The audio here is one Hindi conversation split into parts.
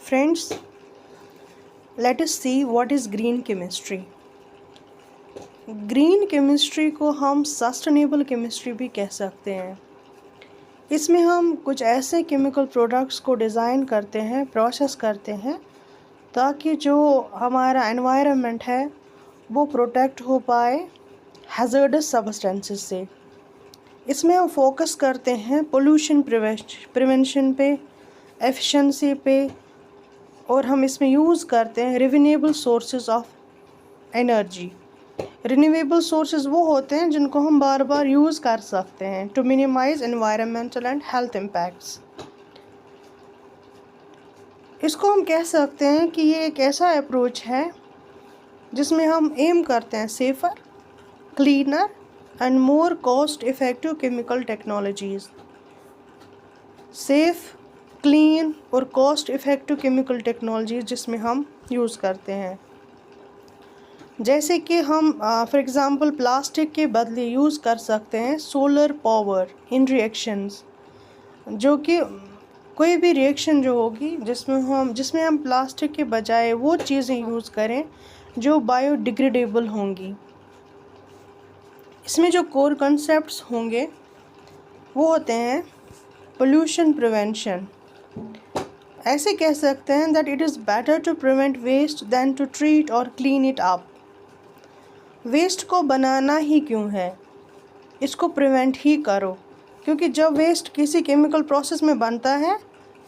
Friends, let us see what is green chemistry. Green chemistry को हम सस्टेनेबल केमिस्ट्री भी कह सकते हैं। इसमें हम कुछ ऐसे केमिकल प्रोडक्ट्स को डिज़ाइन करते हैं, प्रोसेस करते हैं ताकि जो हमारा एनवायरनमेंट है वो प्रोटेक्ट हो पाए हैज़र्डस सब्सटेंसेस से। इसमें हम फोकस करते हैं पोल्यूशन प्रिवेंशन पे, एफिशिएंसी पे, और हम इसमें यूज़ करते हैं renewable sources of energy. Renewable sources वो होते हैं जिनको हम बार बार यूज़ कर सकते हैं to minimise environmental and health impacts. इसको हम कह सकते हैं कि ये एक ऐसा अप्रोच है जिसमें हम एम करते हैं safer, cleaner and more cost effective chemical technologies. Safe, clean और कॉस्ट इफ़ेक्टिव केमिकल टेक्नोलॉजीज़ जिसमें हम यूज़ करते हैं। जैसे कि हम फॉर एग्ज़ाम्पल प्लास्टिक के बदले यूज़ कर सकते हैं सोलर पावर इन रिएक्शंस, जो कि कोई भी रिएक्शन जो होगी जिसमें हम प्लास्टिक के बजाय वो चीज़ें यूज़ करें जो बायोडिग्रेडेबल होंगी। इसमें जो कोर कॉन्सेप्ट्स होंगे वो होते हैं पोल्यूशन प्रिवेंशन। ऐसे कह सकते हैं that it is better to prevent waste than to treat और क्लीन इट अप। वेस्ट को बनाना ही क्यों है, इसको प्रिवेंट ही करो, क्योंकि जब वेस्ट किसी केमिकल प्रोसेस में बनता है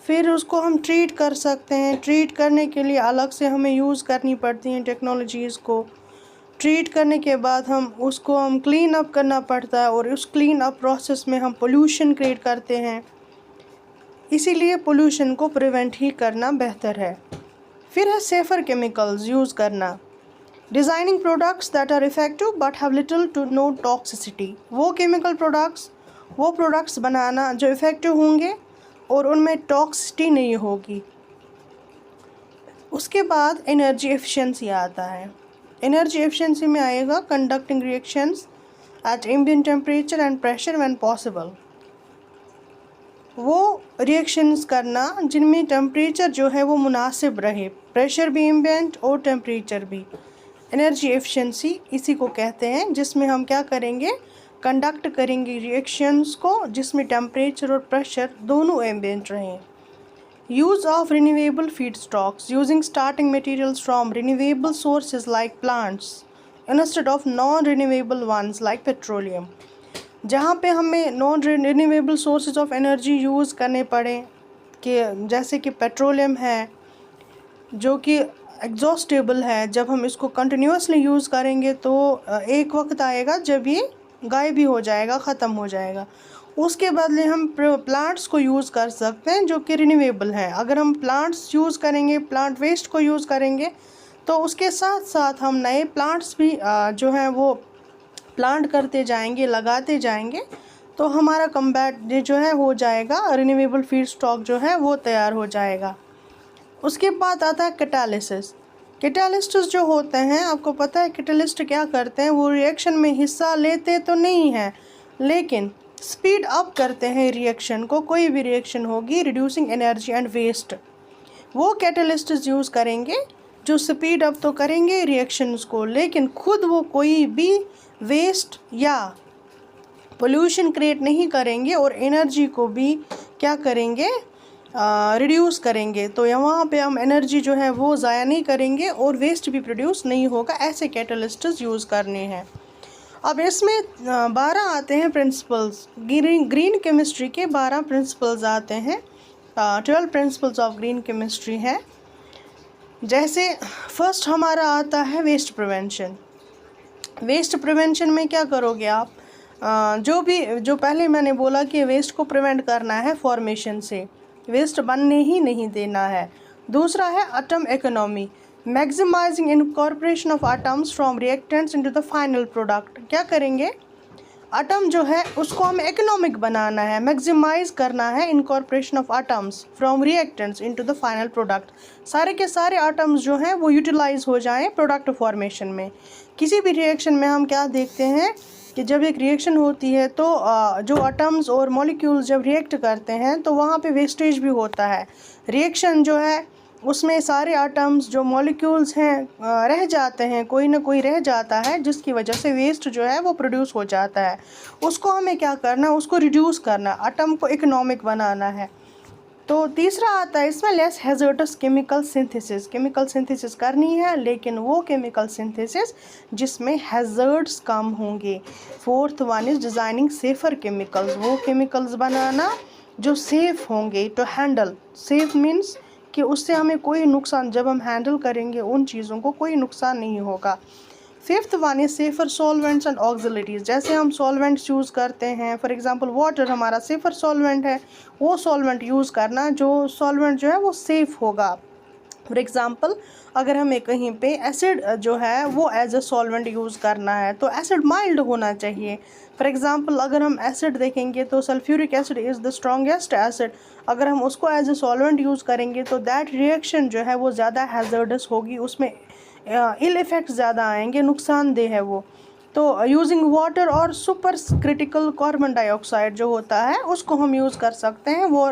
फिर उसको हम ट्रीट कर सकते हैं। ट्रीट करने के लिए अलग से हमें यूज़ करनी पड़ती हैं टेक्नोलॉजीज़ को। ट्रीट करने के बाद हम क्लीन अप करना पड़ता है और उस क्लीन अप प्रोसेस में हम पोल्यूशन क्रिएट करते हैं। इसीलिए पोल्यूशन को प्रिवेंट ही करना बेहतर है। फिर है सेफ़र केमिकल्स यूज़ करना। Designing products that are effective but have little to no toxicity. वो प्रोडक्ट्स बनाना जो इफ़ेक्टिव होंगे और उनमें टॉक्सिसिटी नहीं होगी। उसके बाद एनर्जी एफिशिएंसी आता है। एनर्जी एफिशिएंसी में आएगा conducting reactions at ambient temperature and pressure when possible. वो रिएक्शंस करना जिनमें टेम्परेचर जो है वो मुनासिब रहे, प्रेशर भी एम्बिएंट और टेम्परेचर भी। एनर्जी एफिशिएंसी इसी को कहते हैं, जिसमें हम क्या करेंगे, कंडक्ट करेंगे रिएक्शंस को जिसमें टेम्परेचर और प्रेशर दोनों एम्बिएंट रहें। Use of renewable feedstocks, using starting materials from renewable sources like plants instead of non renewable ones like petroleum. जहाँ पे हमें non renewable sources of energy use करने पड़े, कि जैसे कि पेट्रोलियम है जो कि एग्जॉस्टेबल है, जब हम इसको कंटिन्यूसली यूज़ करेंगे तो एक वक्त आएगा जब ये गायब भी हो जाएगा, ख़त्म हो जाएगा। उसके बदले हम प्लांट्स को यूज़ कर सकते हैं जो कि रिन्यूएबल हैं। अगर हम प्लांट्स यूज़ करेंगे, प्लांट वेस्ट को यूज़ करेंगे, तो उसके साथ साथ हम नए प्लांट्स भी जो हैं वो प्लांट करते जाएंगे, लगाते जाएंगे, तो हमारा कम्बैट जो है हो जाएगा, रिन्यूएबल फीडस्टॉक जो है वो तैयार हो जाएगा। उसके बाद आता है कैटालिसिस। कैटालिस्ट्स जो होते हैं, आपको पता है कैटालिस्ट क्या करते हैं, वो रिएक्शन में हिस्सा लेते तो नहीं हैं लेकिन स्पीड अप करते हैं रिएक्शन को। कोई भी रिएक्शन होगी, रिड्यूसिंग एनर्जी एंड वेस्ट, वो कैटालिस्ट्स यूज़ करेंगे जो स्पीड अप तो करेंगे रिएक्शंस को, लेकिन खुद वो कोई भी वेस्ट या पोल्यूशन क्रिएट नहीं करेंगे और एनर्जी को भी क्या करेंगे, रिड्यूस करेंगे। तो यहाँ पे हम एनर्जी जो है वो ज़ाया नहीं करेंगे और वेस्ट भी प्रोड्यूस नहीं होगा। ऐसे कैटालिस्ट्स यूज़ करने हैं। अब इसमें 12 आते हैं प्रिंसिपल्स। ग्रीन केमिस्ट्री के 12 प्रिंसिपल्स आते हैं। 12 प्रिंसिपल्स ऑफ ग्रीन केमिस्ट्री है। जैसे फर्स्ट हमारा आता है वेस्ट प्रिवेंशन। वेस्ट प्रिवेंशन में क्या करोगे आप, जो पहले मैंने बोला कि वेस्ट को प्रिवेंट करना है फॉर्मेशन से, वेस्ट बनने ही नहीं देना है। दूसरा है atom economy, maximising incorporation of atoms from reactants into the final product. क्या करेंगे, एटम जो है उसको हमें इकोनॉमिक बनाना है, मैक्सिमाइज करना है incorporation of atoms from reactants into the final product. सारे के सारे एटम्स जो हैं वो यूटिलाइज हो जाएं प्रोडक्ट फॉर्मेशन में। किसी भी रिएक्शन में हम क्या देखते हैं कि जब एक रिएक्शन होती है तो जो एटम्स और मॉलिक्यूल्स जब रिएक्ट करते हैं तो वहाँ पे वेस्टेज भी होता है। रिएक्शन जो है उसमें सारे आटम्स जो मॉलिक्यूल्स हैं रह जाते हैं, कोई ना कोई रह जाता है, जिसकी वजह से वेस्ट जो है वो प्रोड्यूस हो जाता है। उसको हमें क्या करना है, उसको रिड्यूस करना, आटम को इकोनॉमिक बनाना है। तो तीसरा आता है इसमें less hazardous chemical synthesis. Chemical synthesis करनी है, लेकिन वो केमिकल सिंथेसिस जिसमें हैजर्ड्स कम होंगे। Fourth one is designing safer chemicals. वो केमिकल्स बनाना जो सेफ़ होंगे टू हैंडल। सेफ़ मीन्स कि उससे हमें कोई नुकसान, जब हम हैंडल करेंगे उन चीज़ों को कोई नुकसान नहीं होगा। Fifth one is safer solvents and auxiliaries. जैसे हम सॉल्वेंट्स यूज़ करते हैं, फॉर एग्जांपल वाटर हमारा सेफ़र सॉल्वेंट है, वो सॉल्वेंट यूज़ करना जो सॉल्वेंट जो है वो सेफ़ होगा। फॉर एग्ज़ाम्पल अगर हमें कहीं पे एसिड जो है वो एज अ सॉल्वेंट यूज़ करना है तो एसिड माइल्ड होना चाहिए। फॉर एग्ज़ाम्पल अगर हम एसिड देखेंगे तो sulphuric acid is the strongest acid. अगर हम उसको एज अ सॉल्वेंट यूज़ करेंगे तो दैट रिएक्शन जो है वो ज़्यादा हैज़र्डस होगी, उसमें इल इफ़ेक्ट ज़्यादा आएंगे, नुकसानदेह है वो। तो यूजिंग वाटर और सुपर क्रिटिकल कार्बन डाइऑक्साइड जो होता है उसको हम यूज़ कर सकते हैं, वो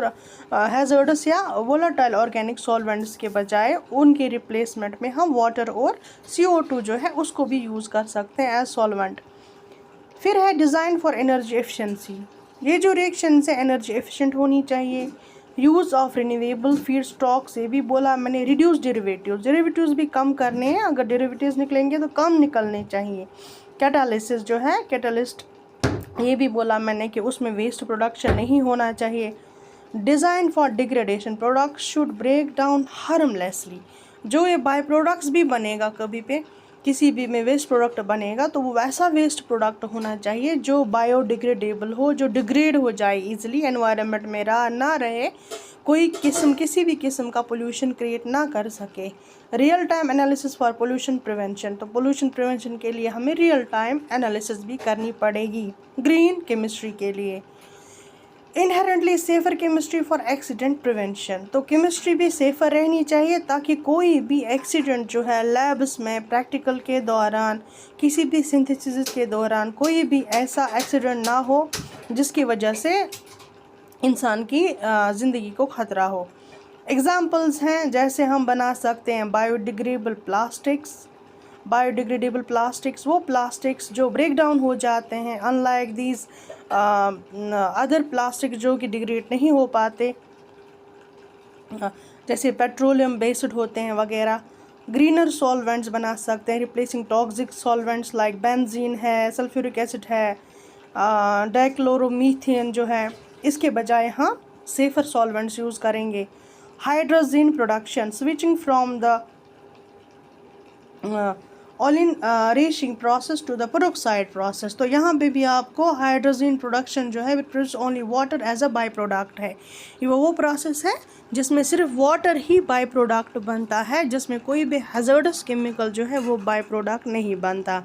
हैज़र्डस या वोलेटाइल ऑर्गेनिक सॉल्वेंट्स के बजाय उनके रिप्लेसमेंट में हम वाटर और CO2 जो है उसको भी यूज़ कर सकते हैं एज सॉल्वेंट। फिर है डिज़ाइन फॉर एनर्जी एफिशिएंसी। ये जो रिएक्शन है एनर्जी एफिशिएंट होनी चाहिए। Use of renewable feed stock से भी बोला मैंने, रिड्यूस डेरिवेटिव्स भी कम करने हैं, अगर डेरिवेटिव्स निकलेंगे तो कम निकलने चाहिए। कैटालिसिस जो है कैटलिस्ट, ये भी बोला मैंने कि उसमें वेस्ट प्रोडक्शन नहीं होना चाहिए। Design for degradation, products should break down harmlessly. जो ये बाय प्रोडक्ट्स भी बनेगा, कभी पे किसी भी में वेस्ट प्रोडक्ट बनेगा तो वो वैसा वेस्ट प्रोडक्ट होना चाहिए जो बायोडिग्रेडेबल हो, जो डिग्रेड हो जाए इजीली, एनवायरनमेंट में ना रहे, कोई किसी भी किस्म का पोल्यूशन क्रिएट ना कर सके। Real time analysis for pollution prevention, तो पोल्यूशन प्रिवेंशन के लिए हमें रियल टाइम एनालिसिस भी करनी पड़ेगी। ग्रीन केमिस्ट्री के लिए inherently safer chemistry for accident prevention, तो केमिस्ट्री भी सेफ़र रहनी चाहिए ताकि कोई भी एक्सीडेंट जो है लैब्स में प्रैक्टिकल के दौरान, किसी भी सिंथेसिस के दौरान कोई भी ऐसा एक्सीडेंट ना हो जिसकी वजह से इंसान की ज़िंदगी को ख़तरा हो। एग्ज़ाम्पल्स हैं जैसे हम बना सकते हैं बायोडिग्रेडेबल प्लास्टिक्स, वो प्लास्टिक्स जो ब्रेक डाउन हो जाते हैं, अनलाइक दीज अदर प्लास्टिक जो कि डिग्रेड नहीं हो पाते, जैसे पेट्रोलियम बेस्ड होते हैं वगैरह। ग्रीनर सॉल्वेंट्स बना सकते हैं, replacing toxic solvents like benzene है, सल्फ्यूरिक एसिड है, डाइक्लोरोमीथेन जो है, इसके बजाय हम सेफ़र सॉल्वेंट्स यूज़ करेंगे। Hydrogen production, switching from the ऑलिन रेशिंग process to the peroxide process, तो यहाँ पे भी आपको हाइड्रोजन प्रोडक्शन जो है produce only water as a by product है। ये वो प्रोसेस है जिसमें सिर्फ वाटर ही बाई प्रोडक्ट बनता है, जिसमें कोई भी हैज़र्डस केमिकल जो है वो बाई प्रोडक्ट नहीं बनता।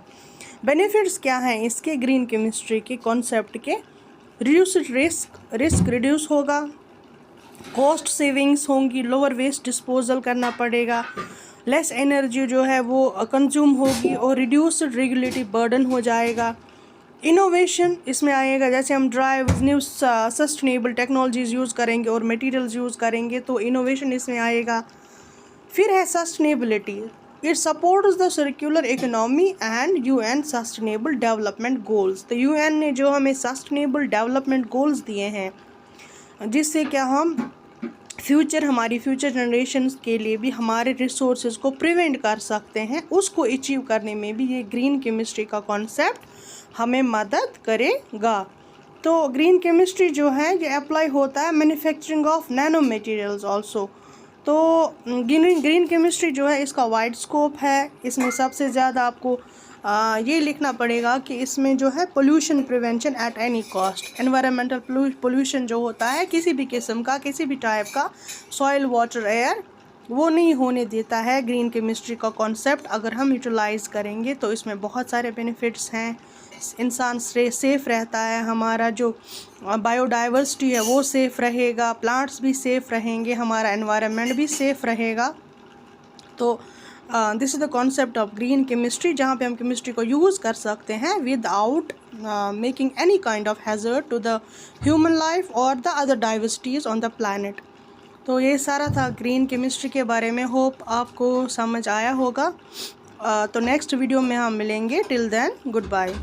बेनिफिट्स क्या हैं इसके ग्रीन केमिस्ट्री के कॉन्सेप्ट के? रिड्यूस्ड रिस्क रिड्यूस होगा, कॉस्ट सेविंग्स होंगी, लोअर वेस्ट डिस्पोजल करना पड़ेगा, लेस एनर्जी जो है वो कंज्यूम होगी और रिड्यूस्ड रेगुलेटरी बर्डन हो जाएगा। इनोवेशन इसमें आएगा, जैसे हम न्यू सस्टेनेबल टेक्नोलॉजीज़ यूज़ करेंगे और मटेरियल्स यूज़ करेंगे तो इनोवेशन इसमें आएगा। फिर है sustainability, it supports the circular economy and UN sustainable development goals. तो UN ने जो हमें सस्टेनेबल डेवलपमेंट गोल्स दिए हैं जिससे क्या हम हमारी फ्यूचर जनरेशन्स के लिए भी हमारे रिसोर्सेज को प्रिवेंट कर सकते हैं, उसको अचीव करने में भी ये ग्रीन केमिस्ट्री का कॉन्सेप्ट हमें मदद करेगा। तो ग्रीन केमिस्ट्री जो है ये अप्लाई होता है manufacturing of nano materials also. तो ग्रीन केमिस्ट्री जो है इसका वाइड स्कोप है, इसमें सबसे ज़्यादा आपको ये लिखना पड़ेगा कि इसमें जो है pollution prevention at any cost. Environmental pollution जो होता है किसी भी किस्म का, किसी भी टाइप का, सॉइल, वाटर, एयर, वो नहीं होने देता है ग्रीन केमिस्ट्री का कॉन्सेप्ट। अगर हम यूटिलाइज़ करेंगे तो इसमें बहुत सारे बेनिफिट्स हैं। इंसान सेफ़ रहता है, हमारा जो बायोडाइवर्सिटी है वो सेफ़ रहेगा, प्लांट्स भी सेफ़ रहेंगे, हमारा एनवायरनमेंट भी सेफ़ रहेगा। तो this is the concept of green chemistry, जहाँ पे हम केमिस्ट्री को यूज़ कर सकते हैं without making any kind of hazard to the human life और the other diversities on the planet. तो ये सारा था ग्रीन केमिस्ट्री के बारे में। होप आपको समझ आया होगा। तो नेक्स्ट वीडियो में हम मिलेंगे। Till then good bye.